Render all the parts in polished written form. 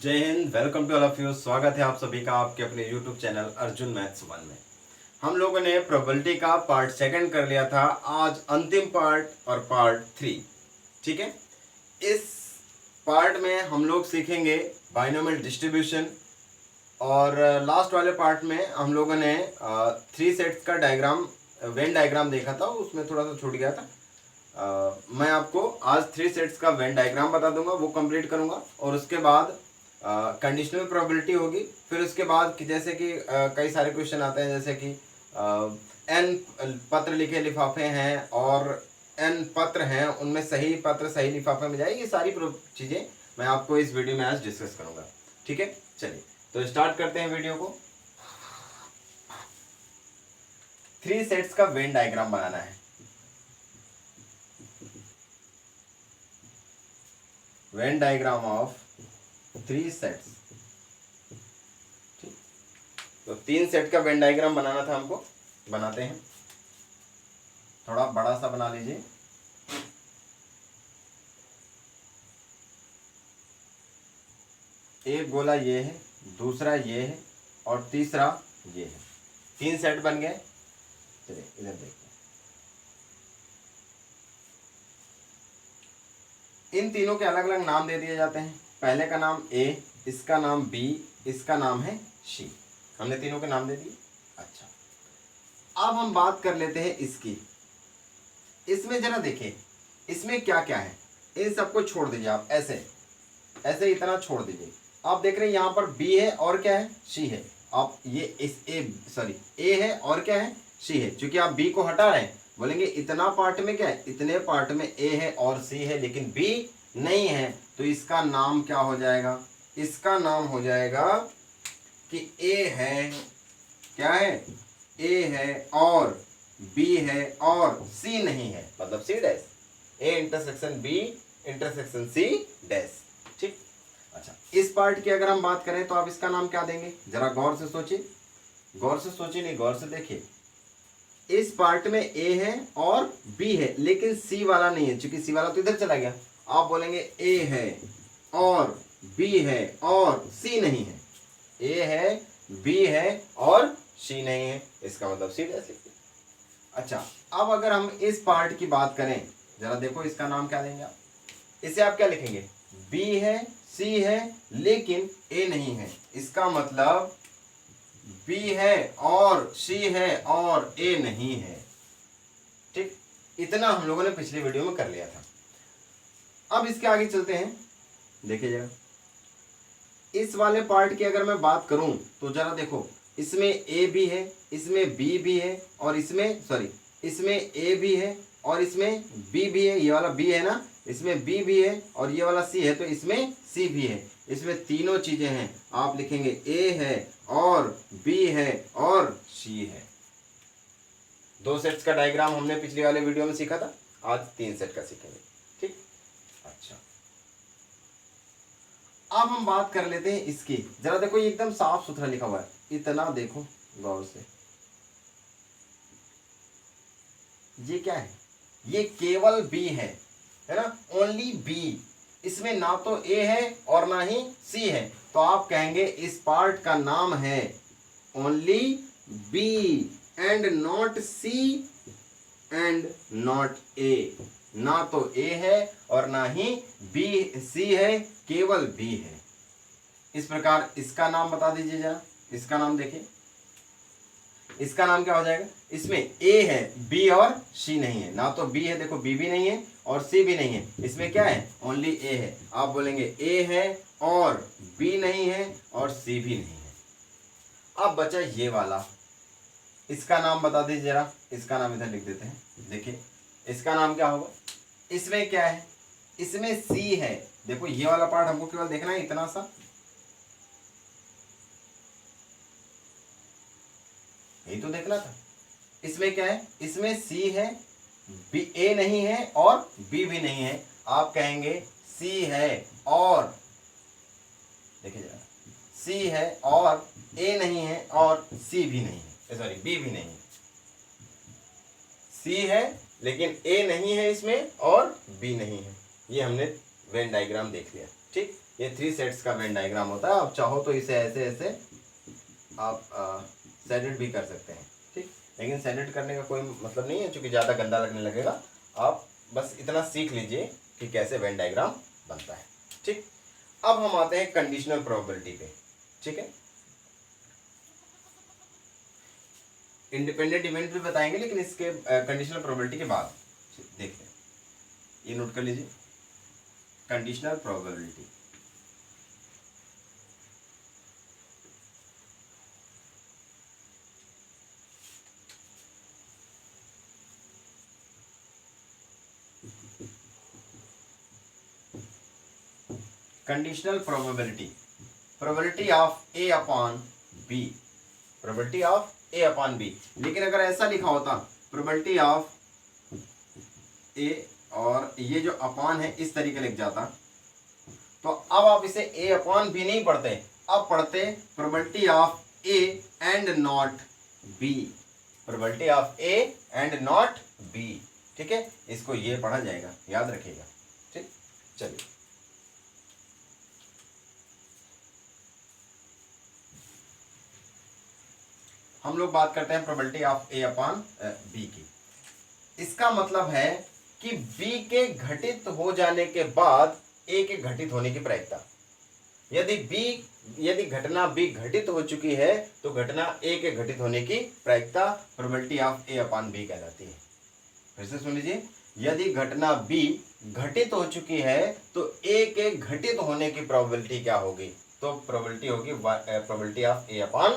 जय हिंद। Welcome to all of you. स्वागत है आप सभी का आपके अपने YouTube channel Arjun maths one में। हम लोगों ने प्रोबेबिलिटी का पार्ट सेकंड कर लिया था। आज अंतिम पार्ट और पार्ट 3। ठीक है, इस पार्ट में हम लोग सीखेंगे बाइनोमियल डिस्ट्रीब्यूशन और लास्ट वाले पार्ट में हम लोगों ने 3 सेट्स का डायग्राम, वेन डायग्राम देखा था, उसमें थोड़ा सा छूट गया था। मैं आपको आज 3 सेट्स का वेन डायग्राम बता दूंगा, वो कंप्लीट करूंगा और उसके बाद कंडीशनल प्रोबेबिलिटी होगी। फिर उसके बाद कि जैसे कि कई सारे क्वेश्चन आते हैं, जैसे कि एन पत्र लिखे लिफाफे हैं और एन पत्र हैं, उनमें सही पत्र सही लिफाफे में जाए, ये सारी चीज़ें मैं आपको इस वीडियो में आज डिस्कस करूंगा। ठीक है, चलिए तो स्टार्ट करते हैं वीडियो को। 3 सेट्स का वेन डायग्राम बनाना है। Venn diagram of 3 sets. ठीक, तो 3 सेट का वेन डायग्राम बनाना था हमको। बनाते हैं, थोड़ा बड़ा सा बना लीजिए। एक गोला ये है, दूसरा ये है और तीसरा ये है। 3 सेट बन गए। चलिए इधर देखते हैं। इन तीनों के अलग अलग नाम दे दिए जाते हैं। पहले का नाम ए, इसका नाम बी, इसका नाम है सी। हमने तीनों के नाम दे दिए। अच्छा, अब हम बात कर लेते हैं इसकी। इसमें जरा देखिए, इसमें क्या क्या है। इन सबको छोड़ दीजिए, आप ऐसे ऐसे इतना छोड़ दीजिए। आप देख रहे हैं यहाँ पर बी है और क्या है, सी है। आप ये इस ए है और क्या है, सी है। क्योंकि आप बी को हटा रहे हैं, बोलेंगे इतना पार्ट में क्या है, इतने पार्ट में ए है और सी है लेकिन बी नहीं है, तो इसका नाम क्या हो जाएगा, इसका नाम हो जाएगा कि ए है, क्या है, ए है और बी है और सी नहीं है, मतलब C dash. A intersection B intersection C dash. ठीक, अच्छा, इस पार्ट की अगर हम बात करें तो आप इसका नाम क्या देंगे, जरा गौर से सोचिए। गौर से सोचिए नहीं, गौर से देखिए। इस पार्ट में ए है और बी है लेकिन सी वाला नहीं है, क्योंकि सी वाला तो इधर चला गया। आप बोलेंगे ए है और बी है और सी नहीं है। ए है, बी है और सी नहीं है, इसका मतलब सी डैश लिखते हैं। अच्छा, अब अगर हम इस पार्ट की बात करें, जरा देखो इसका नाम क्या देंगे आप। इसे आप क्या लिखेंगे, बी है, सी है लेकिन ए नहीं है, इसका मतलब बी है और सी है और ए नहीं है। ठीक, इतना हम लोगों ने पिछली वीडियो में कर लिया था। अब इसके आगे चलते हैं। देखिए जरा, इस वाले पार्ट की अगर मैं बात करूं तो जरा देखो, इसमें ए भी है, इसमें बी भी है और इसमें ए भी है और इसमें बी भी है। ये वाला बी है ना, इसमें बी भी है और ये वाला सी है, तो इसमें सी भी है। इसमें तीनों चीजें हैं। आप लिखेंगे ए है और बी है और सी है। 2 सेट्स का डायग्राम हमने पिछले वाले वीडियो में सीखा था, आज 3 सेट का सीखेंगे। ठीक, अच्छा, अब हम बात कर लेते हैं इसकी। जरा देखो, ये एकदम साफ सुथरा लिखा हुआ है, इतना देखो गौर से। ये क्या है, ये केवल बी है ना, ओनली बी। इसमें ना तो ए है और ना ही सी है, तो आप कहेंगे इस पार्ट का नाम है only B and not C and not A. ना तो ए है और ना ही बी सी है, केवल बी है। इस प्रकार इसका नाम बता दीजिए जरा। इसका नाम देखिए, इसका नाम क्या हो जाएगा। इसमें ए है, बी और सी नहीं है। ना तो बी है, देखो बी भी नहीं है और सी भी नहीं है, इसमें क्या है, ओनली ए है। आप बोलेंगे ए है और बी नहीं है और सी भी नहीं है। अब बचा ये वाला, इसका नाम बता दीजिए जरा। इसका नाम इधर लिख देते हैं। देखिए इसका नाम क्या होगा। इसमें क्या है, इसमें सी है। देखो ये वाला पार्ट हमको केवल देखना है, इतना सा, यही तो देखना था। इसमें क्या है, इसमें सी है, बी ए नहीं है और बी भी नहीं है। आप कहेंगे सी है और, देखिए जरा, सी है और ए नहीं है और सी भी नहीं है, सॉरी बी भी नहीं है। सी है लेकिन ए नहीं है इसमें और बी नहीं है। ये हमने वेन डायग्राम देख लिया। ठीक, ये 3 सेट्स का वेन डायग्राम होता है। आप चाहो तो इसे ऐसे ऐसे आप सेट भी कर सकते हैं, ठीक। लेकिन सेट करने का कोई मतलब नहीं है, क्योंकि ज़्यादा गंदा लगने लगेगा। आप बस इतना सीख लीजिए कि कैसे वेन डायग्राम बनता है, ठीक। अब हम आते हैं कंडीशनल प्रोबेबिलिटी पे, ठीक है। इंडिपेंडेंट इवेंट भी बताएंगे, लेकिन इसके कंडीशनल प्रोबेबिलिटी के बाद देखते हैं। ये नोट कर लीजिए, conditional probability. Conditional probability, probability of A upon B, probability of A upon B. लेकिन अगर ऐसा लिखा होता प्रोबेबिलिटी ऑफ ए, और ये जो अपॉन है इस तरीके लिख जाता, तो अब आप इसे ए अपॉन बी नहीं पढ़ते, अब पढ़ते probability of A and not be, probability of A and not be, ठीक है। इसको ये पढ़ा जाएगा, याद रखिएगा, ठीक। चलिए हम लोग बात करते हैं probability of A upon B की। इसका मतलब है कि बी के घटित हो जाने के बाद ए के घटित होने की प्रायिकता। यदि घटना बी घटित हो चुकी है तो घटना ए के घटित होने की प्रायिकता probability of A upon B कहलाती है। फिर से सुन लीजिए, यदि घटना बी घटित हो चुकी है तो ए के घटित होने की प्रोबेबिलिटी क्या होगी, तो प्रोबेबिलिटी होगी probability of A upon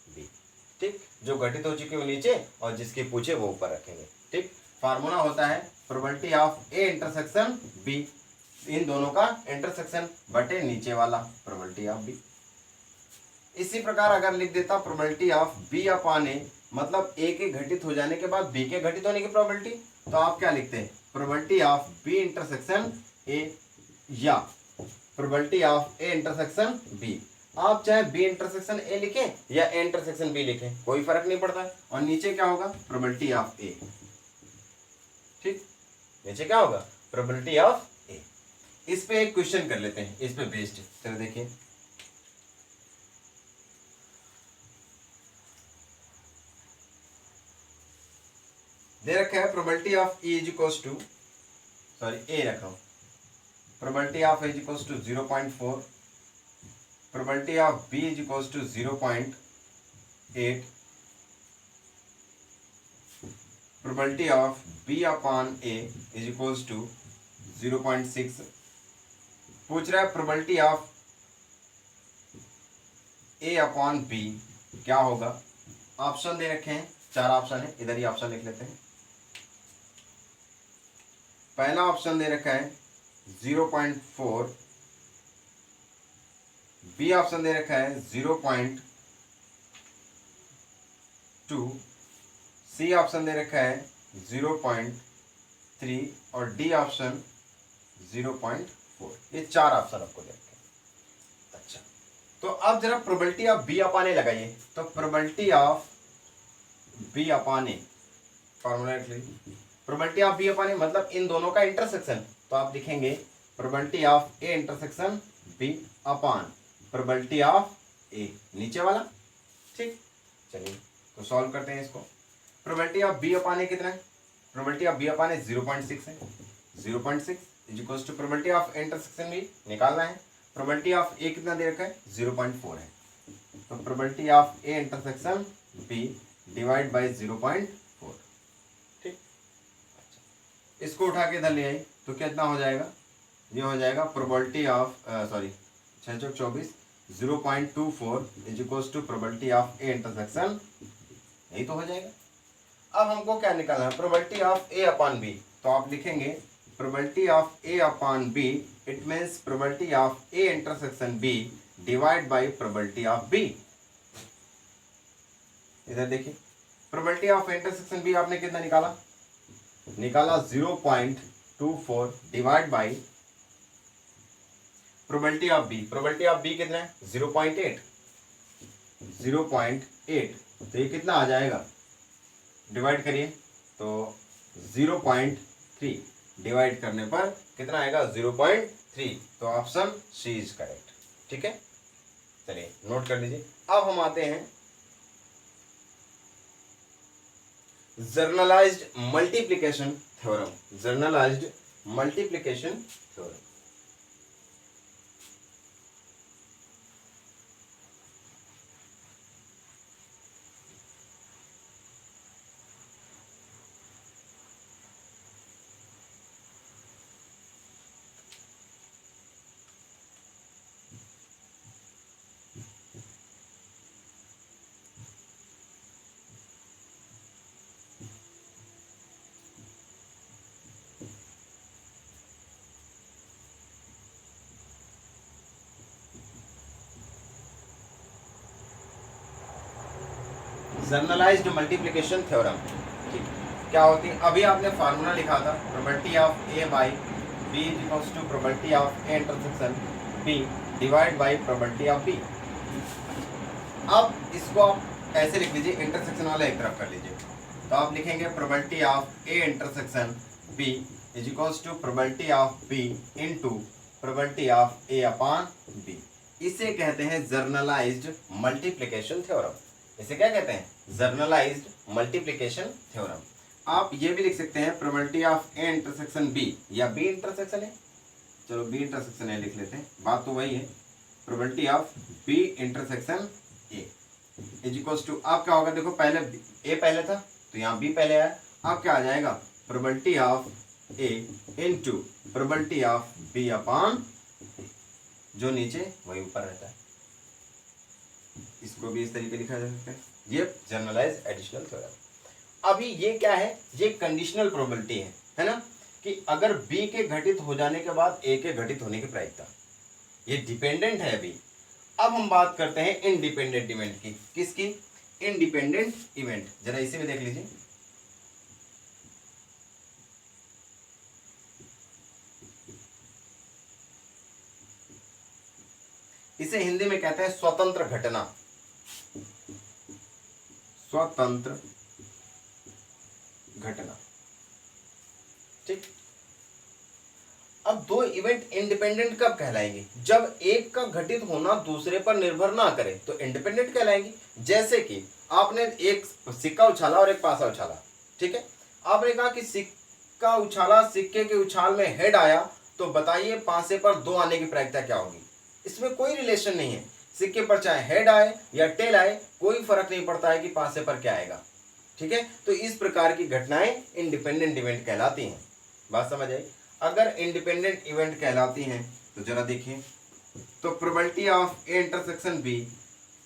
B, ठीक। जो घटित हो चुकी है वो नीचे और जिसकी पूछे वो ऊपर रखेंगे, ठीक। फार्मूला होता है probability of A intersection B, इन दोनों का इंटरसेक्शन बटे नीचे वाला प्रोबेबिलिटी ऑफ बी। इसी प्रकार अगर लिख देता probability of B upon A, मतलब ए के घटित हो जाने के बाद बी के घटित होने की प्रोबेबिलिटी, तो आप क्या लिखते हैं, probability of B intersection A, या probability of A intersection B. आप चाहे बी इंटरसेक्शन ए लिखें या ए इंटरसेक्शन बी लिखें, कोई फर्क नहीं पड़ता है। और नीचे क्या होगा, प्रोबेबिलिटी ऑफ ए, ठीक। नीचे क्या होगा, प्रोबेबिलिटी ऑफ ए। इस पे एक क्वेश्चन कर लेते हैं, इस पे बेस्ड। चलो देखिए, दे रखा है probability of A is equals to, sorry A रखा हूं, probability of A is equals to 0.4, probability of B is equals to 0.8, probability of B upon A is equals to 0.6। पूछ रहा है probability of A upon B क्या होगा। Option दे रखे हैं, 4 option है, इधर ही ऑप्शन लिख लेते हैं। पहला ऑप्शन दे रखा है 0.4, बी ऑप्शन दे रखा है 0.2, सी ऑप्शन दे रखा है 0.3 और डी ऑप्शन 0.4। ये 4 ऑप्शन आपको दे रखे हैं। अच्छा, तो अब जरा probability of B upon A लगाइए, तो probability of B upon A, formula लिख लीजिए, probability of B upon A मतलब इन दोनों का इंटरसेक्शन, तो आप लिखेंगे probability of A intersection B upon probability of A, नीचे वाला, ठीक। चलिए तो सॉल्व करते हैं इसको। Probability of B upon A कितना है, probability of B upon A 0.6 है, 0.6 is equals to probability of intersection B निकालना है, प्रोबेबिलिटी ऑफ ए कितना दे रखा है 0.4 है, तो probability of A intersection B divide by 0.4, ठीक। अच्छा, इसको उठा के इधर ले आई तो कितना हो जाएगा, ये हो जाएगा प्रोबेबिलिटी ऑफ सॉरी 6 चौक 24, 0.24 is equals to probability of A intersection, यही तो हो जाएगा। अब हमको क्या निकालना है, probability of A upon B, तो आप लिखेंगे probability of A upon B, it means probability of A intersection B divide by probability of B. इधर देखिए, प्रोबेबिलिटी ऑफ इंटरसेक्शन बी आपने कितना निकाला, 0.24 divide by probability of B, probability of B कितना है 0.8, 0.8, तो ये कितना आ जाएगा, डिवाइड करिए तो 0.3, डिवाइड करने पर कितना आएगा 0.3। तो ऑप्शन सी इज करेक्ट। ठीक है, चलिए नोट कर लीजिए। अब हम आते हैं generalised multiplication theorem. Generalized multiplication theorem. Generalized multiplication theorem. ठीक, क्या होती है? अभी आपने फार्मूला लिखा था, probability of A by B is equals to probability of A intersection B divide by probability of B. अब इसको आप ऐसे लिख लीजिए, इंटरसेक्शन वाला एक तरफ कर लीजिए। तो आप लिखेंगे probability of A intersection B is equals to probability of B into probability of A upon B. इसे कहते हैं जर्नलाइज्ड मल्टीप्लिकेशन थ्योरम। इसे क्या कहते हैं? Generalised multiplication theorem. आप ये भी लिख सकते हैं probability of A intersection B, या बी इंटरसेक्शन है, चलो बी इंटरसेक्शन है लिख लेते हैं, बात तो वही है। Probability of B intersection A is equals to, आप क्या होगा देखो, पहले ए पहले था तो यहाँ बी पहले आया, अब क्या आ जाएगा? Probability of A into probability of B upon, जो नीचे वही ऊपर रहता है। इसको भी इस तरीके लिखा जा सकता है। ये जनरलाइज एडिशनल थ्योरम। अभी ये क्या है? ये कंडीशनल प्रोबेबिलिटी है ना, कि अगर बी के घटित हो जाने के बाद ए के घटित होने की प्रायिकता, ये डिपेंडेंट है अभी। अब हम बात करते हैं इंडिपेंडेंट इवेंट की। किसकी? Independent event. जरा इसे भी देख लीजिए। इसे हिंदी में कहते हैं स्वतंत्र घटना। स्वतंत्र घटना। ठीक, अब दो इवेंट इंडिपेंडेंट कब कहलाएंगे? जब एक का घटित होना दूसरे पर निर्भर ना करे तो इंडिपेंडेंट कहलाएंगी। जैसे कि आपने एक सिक्का उछाला और एक पासा उछाला, ठीक है, आपने कहा कि सिक्का उछाला, सिक्के के उछाल में हेड आया, तो बताइए पासे पर दो आने की प्रायिकता क्या होगी? इसमें कोई रिलेशन नहीं है। सिक्के पर चाहे हेड आए या टेल आए, कोई फर्क नहीं पड़ता है कि पासे पर क्या आएगा। ठीक है, तो इस प्रकार की घटनाएं इंडिपेंडेंट इवेंट कहलाती हैं। बात समझ आई? अगर इंडिपेंडेंट इवेंट कहलाती हैं तो जरा देखिए, तो probability of A intersection B,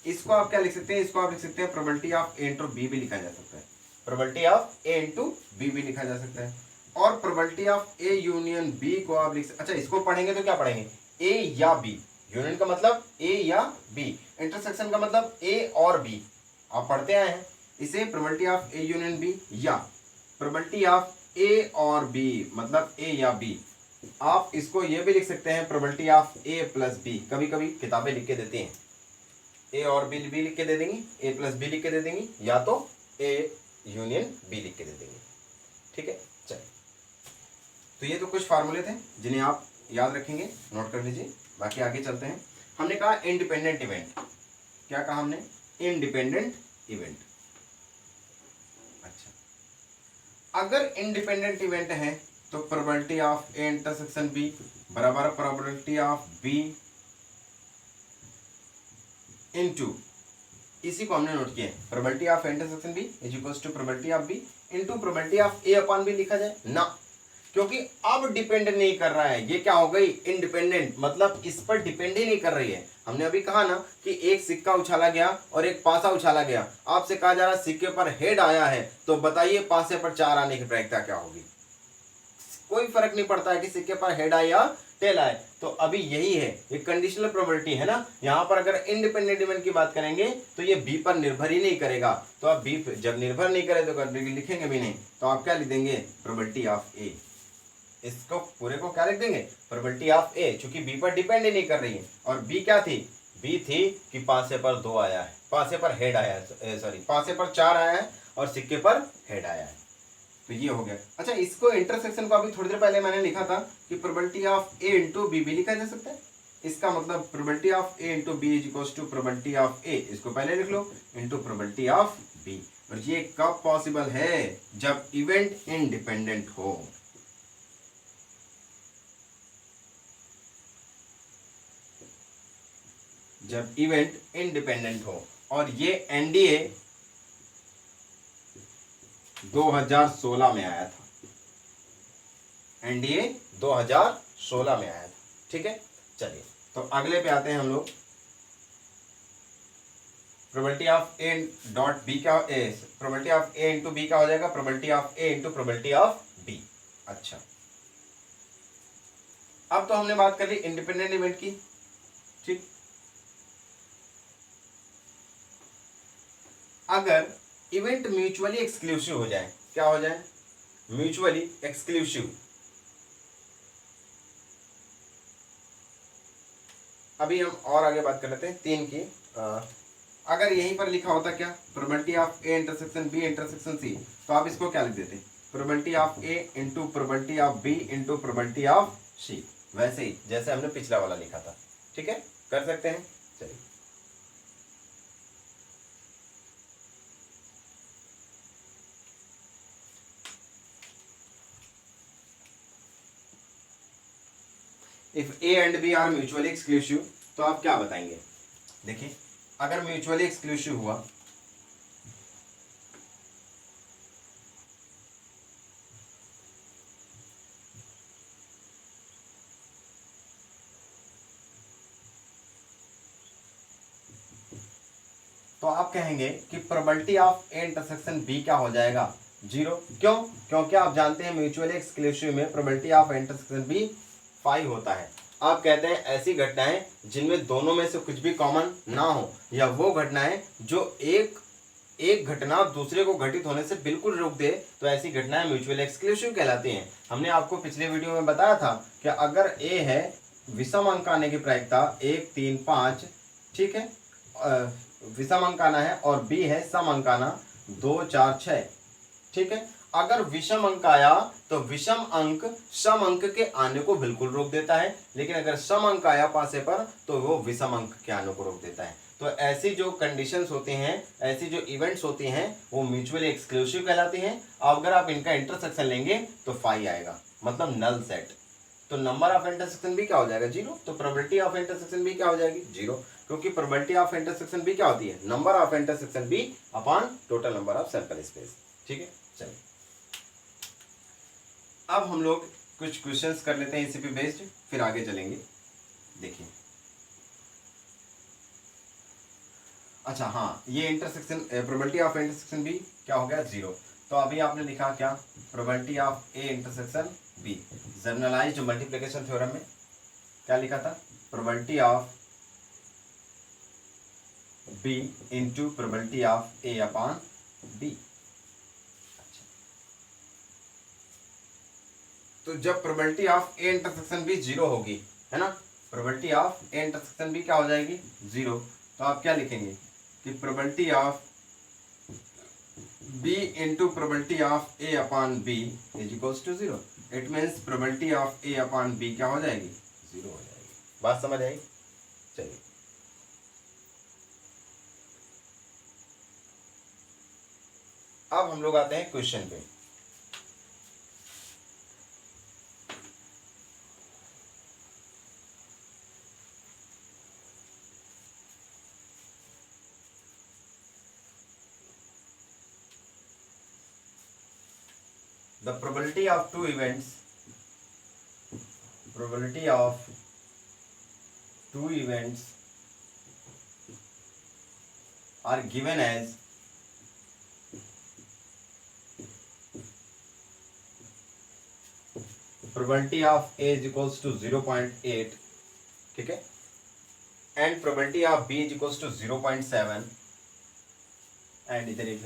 इसको आप क्या लिख सकते हैं? इसको आप लिख सकते हैं probability of A into B भी लिखा जा सकता है। Probability of A into B भी लिखा जा सकता है। और probability of A union B को आप लिख सकते, अच्छा इसको पढ़ेंगे तो क्या पढ़ेंगे? ए या बी। यूनियन का मतलब ए या बी, इंटरसेक्शन का मतलब ए और बी, आप पढ़ते आए हैं। इसे probability of A union B या प्रोबेबिलिटी ऑफ ए और बी, मतलब ए या बी। आप इसको ये भी लिख सकते हैं probability of A plus B. कभी कभी किताबें लिख के देती हैं, ए और बी भी लिख के दे देंगी, ए प्लस बी लिख के दे देंगी, या तो ए यूनियन बी लिख के दे देंगे। ठीक है, चलिए, तो ये तो कुछ फार्मूले थे जिन्हें आप याद रखेंगे, नोट कर लीजिए। बाकी आगे चलते हैं। हमने कहा इंडिपेंडेंट इवेंट। क्या कहा हमने? Independent event. अच्छा, अगर इंडिपेंडेंट इवेंट है तो probability of A intersection B बराबर प्रोबेबिलिटी ऑफ बी इनटू, इसी को हमने नोट किया, probability of intersection B is equals to probability of B into probability of A upon B लिखा जाए ना, क्योंकि अब डिपेंड नहीं कर रहा है। ये क्या हो गई? इंडिपेंडेंट, मतलब इस पर डिपेंड ही नहीं कर रही है। हमने अभी कहा ना कि एक सिक्का उछाला गया और एक पासा उछाला गया, आपसे कहा जा रहा सिक्के पर हेड आया है, तो बताइए पासे पर 4 आने की प्रायिकता क्या होगी? कोई फर्क नहीं पड़ता है कि सिक्के पर हेड आए या टेल आए। तो अभी यही है, ये कंडीशनल प्रोबेबिलिटी है ना। यहाँ पर अगर इंडिपेंडेंट इवेंट की बात करेंगे तो ये बी पर निर्भर ही नहीं करेगा। तो आप बी जब निर्भर नहीं करे तो लिखेंगे भी नहीं, तो आप क्या लिख देंगे? Probability of A. इसको पूरे को क्या लिख देंगे? प्रोबेबिलिटी ऑफ ए, चूंकि बी पर डिपेंड ही नहीं कर रही है। और बी क्या थी? बी थी कि पासे पर 2 आया है, पासे पर हेड आया है, सॉरी पासे पर 4 आया है और सिक्के पर हेड आया है। तो ये हो गया। अच्छा, इसको इंटरसेक्शन को अभी थोड़ी देर पहले मैंने लिखा था कि probability of A into B भी लिखा जा सकता है। इसका मतलब probability of A into B is equals to probability of A, इसको पहले लिख लो, इंटू प्रोबेबिलिटी ऑफ बी। और ये कब पॉसिबल है? जब इवेंट इंडिपेंडेंट हो। जब इवेंट इंडिपेंडेंट हो। और ये एनडीए 2016 में आया था। एनडीए 2016 में आया था। ठीक है, चलिए तो अगले पे आते हैं हम लोग। Probability of A dot B का probability of A into B का हो जाएगा probability of A into probability of B. अच्छा, अब तो हमने बात कर ली इंडिपेंडेंट इवेंट की। ठीक, अगर इवेंट म्यूचुअली एक्सक्लूसिव हो जाए, क्या हो जाए? Mutually exclusive. अभी हम और आगे बात कर लेते हैं 3 की। अगर यहीं पर लिखा होता क्या, probability of A intersection B intersection C, तो आप इसको क्या लिख देते? Probability of A into probability of B into probability of C, वैसे ही जैसे हमने पिछला वाला लिखा था। ठीक है, कर सकते हैं। चलिए, if A and B are mutually exclusive, तो आप क्या बताएंगे? देखिए, अगर म्यूचुअली एक्सक्लूसिव हुआ तो आप कहेंगे कि probability of A intersection B क्या हो जाएगा? 0। क्यों? क्योंकि आप जानते हैं म्यूचुअली एक्सक्लूसिव में प्रोबेबिलिटी ऑफ इंटरसेक्शन बी 5 होता है। आप कहते हैं ऐसी घटनाएं जिनमें दोनों में से कुछ भी कॉमन ना हो, या वो घटनाएं जो एक घटना दूसरे को घटित होने से बिल्कुल रोक दे, तो ऐसी घटनाएं म्यूचुअली एक्सक्लूसिव कहलाती हैं। हमने आपको पिछले वीडियो में बताया था कि अगर ए है विषम अंक आने की प्रायिकता 1, 3, 5, ठीक है, विषम अंक आना है, और बी है सम अंक आना 2, 4, 6। ठीक है, अगर विषम अंक आया तो विषम अंक सम अंक के आने को बिल्कुल रोक देता है, लेकिन अगर सम अंक आया पासे पर तो वो विषम अंक के आने को रोक देता है। तो ऐसी जो कंडीशंस होती हैं, ऐसी जो इवेंट्स होती हैं, वो म्यूचुअली एक्सक्लूसिव कहलाती हैं। अगर आप इनका इंटरसेक्शन लेंगे तो 5 आएगा, मतलब नल सेट। तो नंबर ऑफ इंटरसेक्शन भी क्या हो जाएगा? 0। तो प्रोबेबिलिटी ऑफ इंटरसेक्शन भी क्या हो जाएगी? 0, क्योंकि प्रोबेबिलिटी ऑफ इंटरसेक्शन भी क्या होती है? Number of intersection B upon total number of sample space. ठीक है, चलिए अब हम लोग कुछ क्वेश्चंस कर लेते हैं इसी पे बेस्ड, फिर आगे चलेंगे। देखिए, अच्छा हाँ, ये intersection probability of intersection B क्या हो गया? 0। तो अभी आपने लिखा क्या? Probability of A intersection B. Generalised multiplication theorem में क्या लिखा था? Probability of B into probability of A upon B. तो जब probability of A intersection B 0 होगी, है ना, probability of A intersection B क्या हो जाएगी? 0। तो आप क्या लिखेंगे कि probability of B into probability of A upon B is equals to 0। It means probability of A upon B क्या हो जाएगी? 0 हो जाएगी। बात समझ आई? चलिए, अब हम लोग आते हैं क्वेश्चन पे। The probability of two events are given as probability of A is equals to 0.8, ठीक है, and probability of B is equals to 0.7, and इधर एक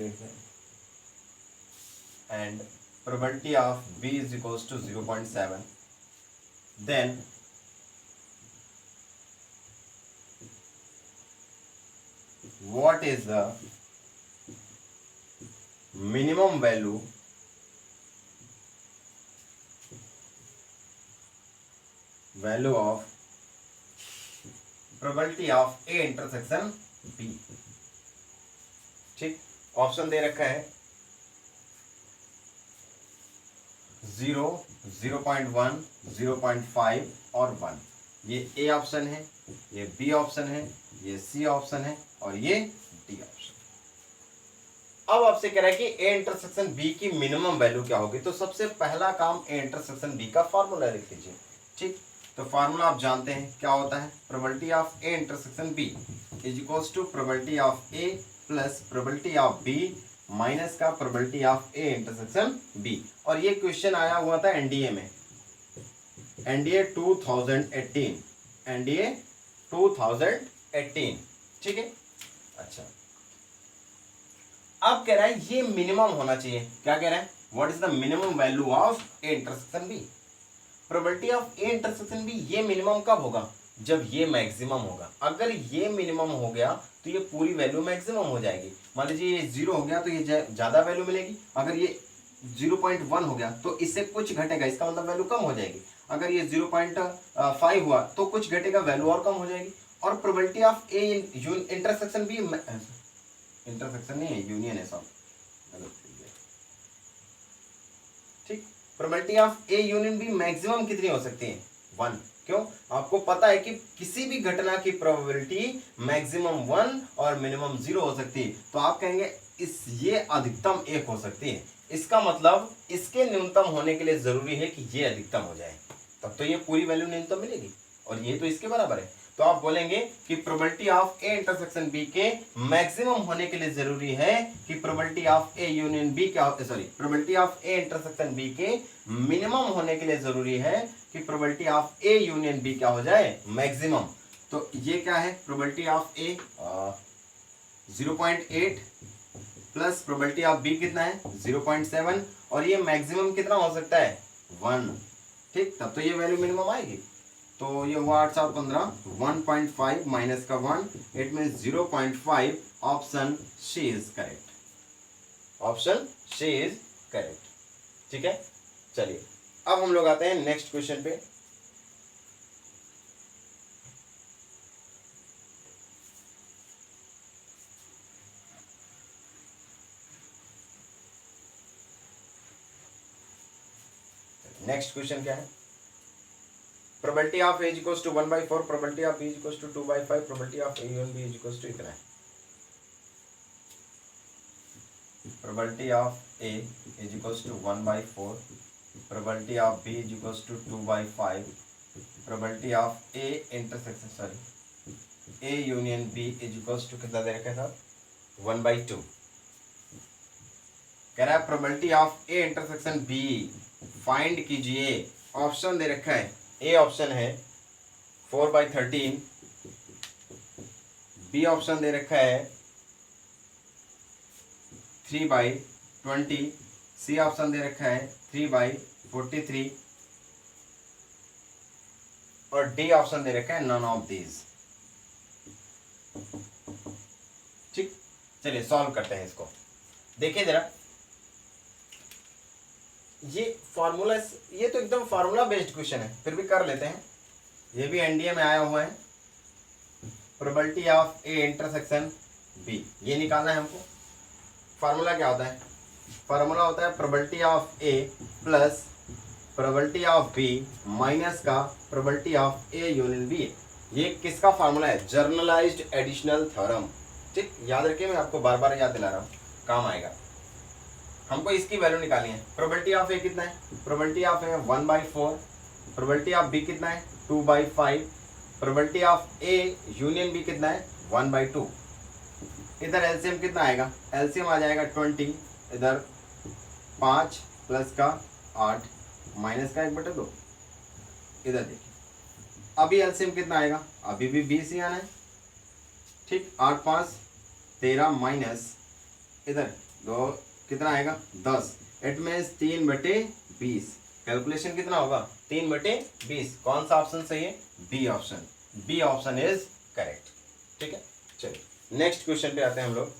and probability of B is equals to 0.7, then what is the minimum value value of probability of A intersection B. ठीक, option दे रखा है 0, 0.1, 0.5 और 1। ये ए ऑप्शन है, ये बी ऑप्शन है, ये सी ऑप्शन है और ये डी ऑप्शन। अब आपसे कह रहा है कि ए इंटरसेक्शन बी की मिनिमम वैल्यू क्या होगी। तो सबसे पहला काम ए इंटरसेक्शन बी का फॉर्मूला लिख लीजिए। ठीक, तो फार्मूला आप जानते हैं क्या होता है, probability of A intersection B is equals to probability of A plus probability of B minus का probability of A intersection B. और ये क्वेश्चन आया हुआ था एनडीए में, एनडीए 2018, एनडीए 2018। ठीक है, अच्छा अब कह रहा है ये मिनिमम होना चाहिए। क्या कह रहा है, what is the minimum value of A intersection B. Probability of A intersection B, ये मिनिमम कब होगा, जब ये मैक्सिमम होगा। अगर ये मिनिमम हो गया तो ये पूरी वैल्यू मैक्सिमम हो जाएगी। मान लीजिए ये 0 हो गया तो ये ज्यादा वैल्यू मिलेगी। अगर ये 0.1 हो गया तो इससे कुछ घटेगा, इसका मतलब वैल्यू कम हो जाएगी। अगर ये 0.5 हुआ तो कुछ घटेगा, वैल्यू और कम हो जाएगी। और probability of A intersection B, intersection नहीं है, यूनियन है सब। ठीक, probability of A union B maximum कितनी हो सकती है, 1। क्यों, आपको पता है कि किसी भी घटना की प्रोबेबिलिटी मैक्सिमम 1 और मिनिमम 0 हो सकती है। तो आप कहेंगे ये अधिकतम 1 हो सकती है। इसका मतलब इसके न्यूनतम होने के लिए जरूरी है कि ये अधिकतम हो जाए, तब तो ये पूरी वैल्यू न्यूनतम मिलेगी। और ये तो इसके बराबर है। तो आप बोलेंगे कि probability of A intersection B के मैक्सिमम होने के लिए जरूरी है कि probability of A union B क्या होती है, sorry, probability of A intersection B के मिनिमम होने के लिए जरूरी है कि probability of A union B क्या हो जाए, मैक्सिमम। तो ये क्या है, probability of A 0.8 plus probability of B कितना है 0.7 और ये मैक्सिमम कितना हो सकता है 1। ठीक, तब तो ये वैल्यू मिनिमम आएगी। तो ये हुआ 8 और 15, 1.5 माइनस का 1, it mean 0.5। Option C is correct, option C is correct. ठीक है, चलिए अब हम लोग आते हैं नेक्स्ट क्वेश्चन पे। नेक्स्ट क्वेश्चन क्या है, probability of A equals to 1/4, probability of B equals to 2/5, probability of A union B equals to इतना है। Probability of A is equals to 1/4, probability of B is equals to 2/5, probability of A intersection, sorry, A union B is equals to कितना दे रखा था 1/2। कह रहा है probability of A intersection B find कीजिए। ऑप्शन दे रखा है, ए ऑप्शन है 4/13, बी ऑप्शन दे रखा है 3/20, सी ऑप्शन दे रखा है 3/43 और डी ऑप्शन दे रखा है नन ऑफ दीज। ठीक, चलिए सॉल्व करते हैं इसको। देखिए जरा, ये फॉर्मूला, ये तो एकदम फार्मूला बेस्ड क्वेश्चन है, फिर भी कर लेते हैं। ये भी एनडीए में आया हुआ है, probability of A intersection B, ये निकालना है हमको। फार्मूला क्या होता है, फार्मूला होता है probability of A plus probability of B minus का probability of A union B. ये किसका फार्मूला है, जर्नलाइज्ड एडिशनल थ्योरम। ठीक, याद रखिए, मैं आपको बार बार याद दिला रहा हूँ, काम आएगा। हमको इसकी वैल्यू निकालनी है। प्रोबेबिलिटी ऑफ ए कितना है, probability of A 1/4, probability of B कितना है 2/5, probability of A union B कितना है 1/2। इधर एलसीएम कितना आएगा, एलसीएम आ जाएगा 20, इधर 5 प्लस का 8 माइनस का 1/2। इधर देखिए, अभी एलसीएम कितना आएगा, अभी भी 20 ही आना है। ठीक, 8 5 13 माइनस इधर 2 कितना आएगा 10, इट मीन्स 3/20। कैलकुलेशन कितना होगा 3/20। कौन सा ऑप्शन सही है, B option, B option is correct. ठीक है, चलिए नेक्स्ट क्वेश्चन पे आते हैं हम लोग।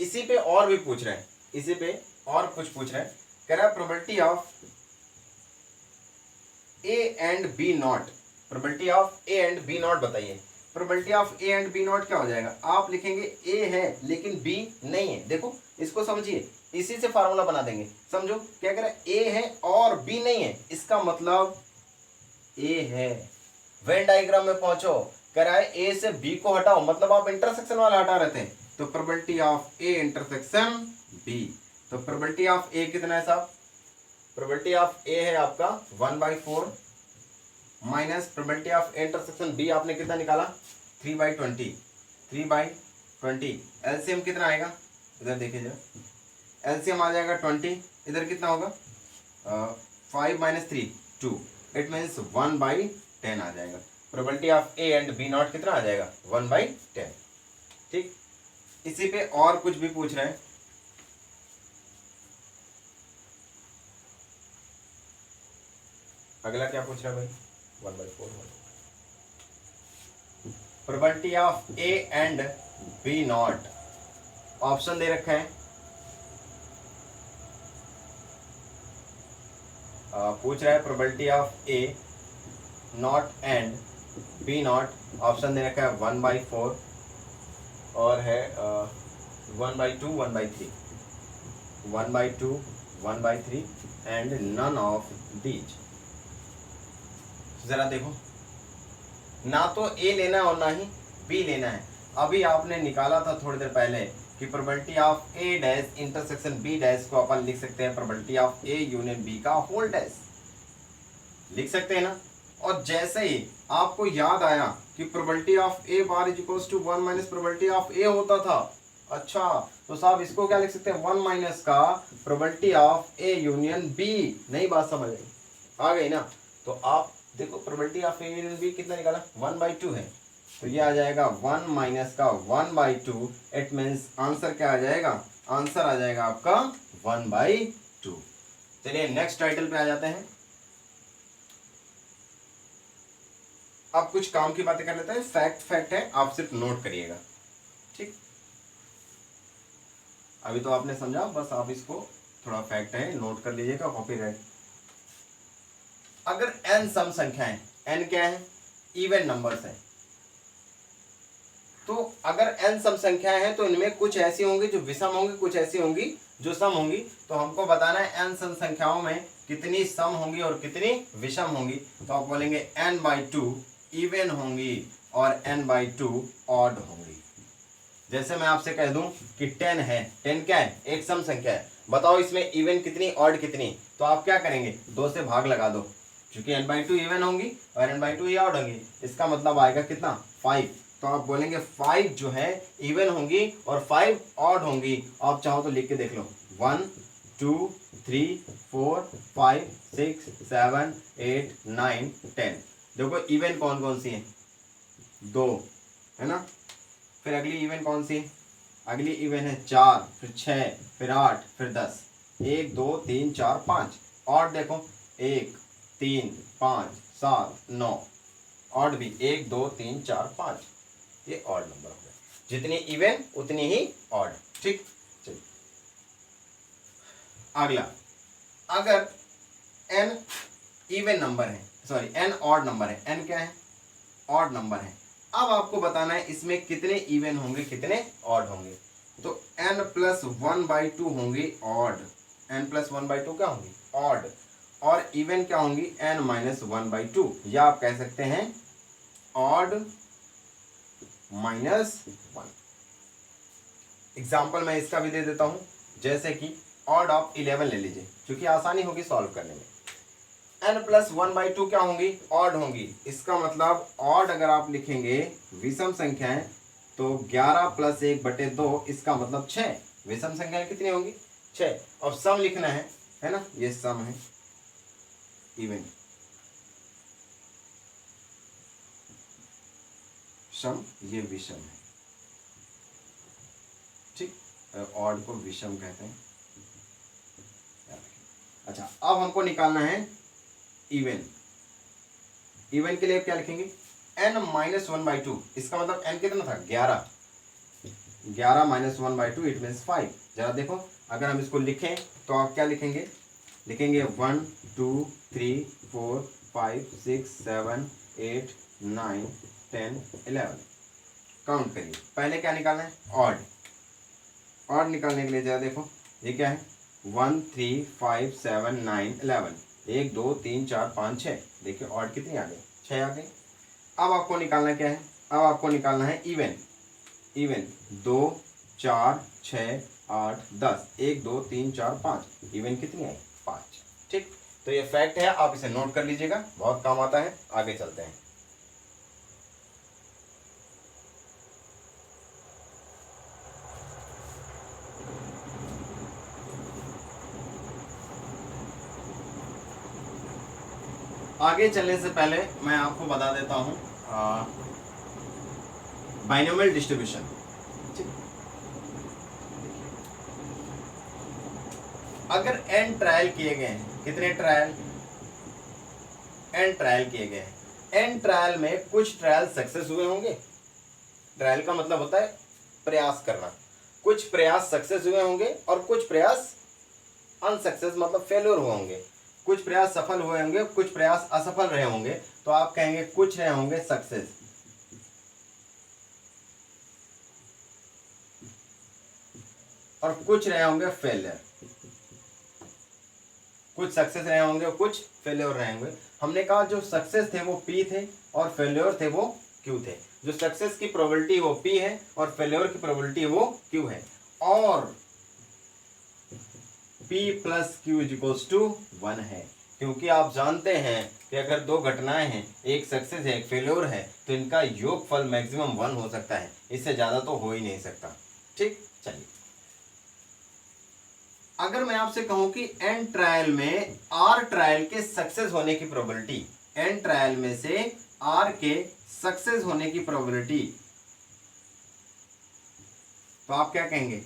इसी पे और भी पूछ रहे हैं, इसी पे और कुछ पूछ रहे हैं। कह रहा है probability of A and B not, probability of A and B not बताइए। Probability of A and B not क्या हो जाएगा, आप लिखेंगे ए है लेकिन बी नहीं है। देखो इसको समझिए, इसी से फार्मूला बना देंगे। समझो क्या कह रहा है, ए है और बी नहीं है, इसका मतलब ए है। वेन डायग्राम में पहुंचो, कह रहा है ए से बी को हटाओ, मतलब आप इंटरसेक्शन वाला हटा रहे थे, तो probability of A intersection B. तो प्रोबेबिलिटी ऑफ ए कितना है साहब, प्रोबेबिलिटी ऑफ ए है आपका 1/4 minus probability of A intersection B आपने कितना निकाला 3/20, 3/20। एलसीएम कितना आएगा, इधर देखिए जरा, एलसीएम आ जाएगा 20, इधर कितना होगा 5 - 3 2, इट मीन्स 1/10 आ जाएगा। Probability of A and B not कितना आ जाएगा 1/10। ठीक, इसी पे और कुछ भी पूछ रहे हैं। अगला क्या पूछ रहा है भाई, 1/4। Probability of A and B not, option दे रखा है, पूछ रहा है probability of A not and B not, option दे रखा है 1/4 और है 1/2 1/3, 1/2 1/3 एंड नन ऑफ दीज। जरा देखो, ना तो ए लेना है और ना ही बी लेना है। अभी आपने निकाला था थोड़ी देर पहले कि probability of A dash intersection B dash को अपन लिख सकते हैं probability of A union B का होल डैश, लिख सकते हैं ना। और जैसे ही आपको याद आया कि probability of A bar is equals to 1 minus probability of A होता था, अच्छा तो साहब इसको क्या लिख सकते हैं 1 माइनस का probability of A union B. नई बात समझ आई, आ गई ना। तो आप देखो probability of A union B कितना निकाला 1/2 है, तो ये आ जाएगा 1 माइनस का 1/2, इट मीन्स आंसर क्या आ जाएगा, आंसर आ जाएगा आपका 1/2। चलिए नेक्स्ट टाइटल पे आ जाते हैं। अब कुछ काम की बातें कर लेते हैं, फैक्ट है, आप सिर्फ नोट करिएगा। ठीक, अभी तो आपने समझा, बस आप इसको थोड़ा फैक्ट है नोट कर लीजिएगा, कॉपीराइट। अगर n सम संख्याएं, n क्या है, इवन नंबर्स हैं, तो अगर n सम संख्याएं हैं तो इनमें कुछ ऐसी होंगी जो विषम होंगी, कुछ ऐसी होंगी जो सम होंगी। तो हमको बताना है n सम संख्याओं में कितनी सम होंगी और कितनी विषम होंगी। तो आप बोलेंगे n/2 इवन होंगी और n/2 ऑड होंगी। जैसे मैं आपसे कह दूं कि 10 है, 10 क्या है, एक सम संख्या है, बताओ इसमें इवन कितनी ऑड कितनी, तो आप क्या करेंगे 2 से भाग लगा दो, क्योंकि n/2 इवन होंगी और n/2 ही ऑड होंगी, इसका मतलब आएगा कितना 5। तो आप बोलेंगे 5 जो है इवन होंगी और 5 ऑड होंगी। आप चाहो तो लिख के देख लो 1 2 3 4 5 6 7 8 9 10। देखो इवन कौन कौन सी है, 2 है ना। फिर अगली इवन कौन सी है, अगली इवन है 4, फिर 6, फिर 8, फिर 10, 1 2 3 4 5। ऑड देखो 1 3 5 7 9, ऑड भी 1 2 3 4 5, ये ऑड नंबर हो गए। जितनी इवन उतनी ही ऑड। ठीक, चलिए अगला, अगर n इवन नंबर है, सॉरी n ऑड नंबर है, n क्या है ऑड नंबर है। अब आपको बताना है इसमें कितने इवन होंगे कितने ऑड होंगे। तो n + 1/2 होंगी ऑड, n + 1/2 क्या होंगी ऑड, और इवन क्या होंगी n - 1/2, या आप कह सकते हैं ऑड -1। एग्जाम्पल मैं इसका भी दे देता हूं, जैसे कि ऑड ऑफ 11 ले लीजिए, क्योंकि आसानी होगी सॉल्व करने में। n + 1/2 क्या होंगी ऑड होंगी, इसका मतलब ऑड अगर आप लिखेंगे विषम संख्याएं तो 11 + 1/2, इसका मतलब 6। विषम संख्याएं कितनी होंगी 6। और सम लिखना है ना, ये सम है इवन, सम ये विषम है। ठीक, ऑड को विषम कहते हैं। अच्छा, अब हमको निकालना है इवन। इवन के लिए क्या लिखेंगे n - 1/2, इसका मतलब n कितना था 11, 11 - 1/2 इट मीन्स 5। जरा देखो अगर हम इसको लिखें तो आप क्या लिखेंगे लिखेंगे 1 2 3 4 5 6 7 8 9 10 11। काउंट करिए। पहले क्या निकालना है? ऑड। ऑड निकालने के लिए जरा देखो, ये क्या है? 1 3 5 7 9 11। 1 2 3 4 5 6। देखिए ऑड कितनी आ गई? 6 आ गई। अब आपको निकालना क्या है? अब आपको निकालना है इवन। इवन 2 4 6 8 10। 1 2 3 4 5। इवन कितनी आई? 5। ठीक, तो ये फैक्ट है, आप इसे नोट कर लीजिएगा, बहुत काम आता है। आगे चलते हैं। आगे चलने से पहले मैं आपको बता देता हूं बाइनोमियल डिस्ट्रीब्यूशन। अगर n ट्रायल किए गए हैं, कितने ट्रायल? n ट्रायल किए गए हैं। n ट्रायल में कुछ ट्रायल सक्सेस हुए होंगे। ट्रायल का मतलब होता है प्रयास करना। कुछ प्रयास सक्सेस हुए होंगे और कुछ प्रयास अनसक्सेस मतलब फेल्योर हुए होंगे। कुछ प्रयास सफल हुए होंगे, कुछ प्रयास असफल रहे होंगे। तो आप कहेंगे कुछ रहे होंगे सक्सेस और कुछ रहे होंगे फेलियर। कुछ सक्सेस रहे होंगे और कुछ फेलियर रहे होंगे। हमने कहा जो सक्सेस थे वो P थे और फेलियर थे वो Q थे। जो सक्सेस की प्रोबेबिलिटी वो P है और फेलियर की प्रोबेबिलिटी वो Q है। और P plus Q is equals to 1 है, क्योंकि आप जानते हैं कि अगर दो घटनाएं हैं, एक सक्सेस है एक फेल्योर है, तो इनका योगफल मैक्सिमम 1 हो सकता है, इससे ज्यादा तो हो ही नहीं सकता। ठीक, चलिए अगर मैं आपसे कहूं कि n ट्रायल में r ट्रायल के सक्सेस होने की प्रोबेबिलिटी, n ट्रायल में से r के सक्सेस होने की प्रोबेबिलिटी, तो आप क्या कहेंगे?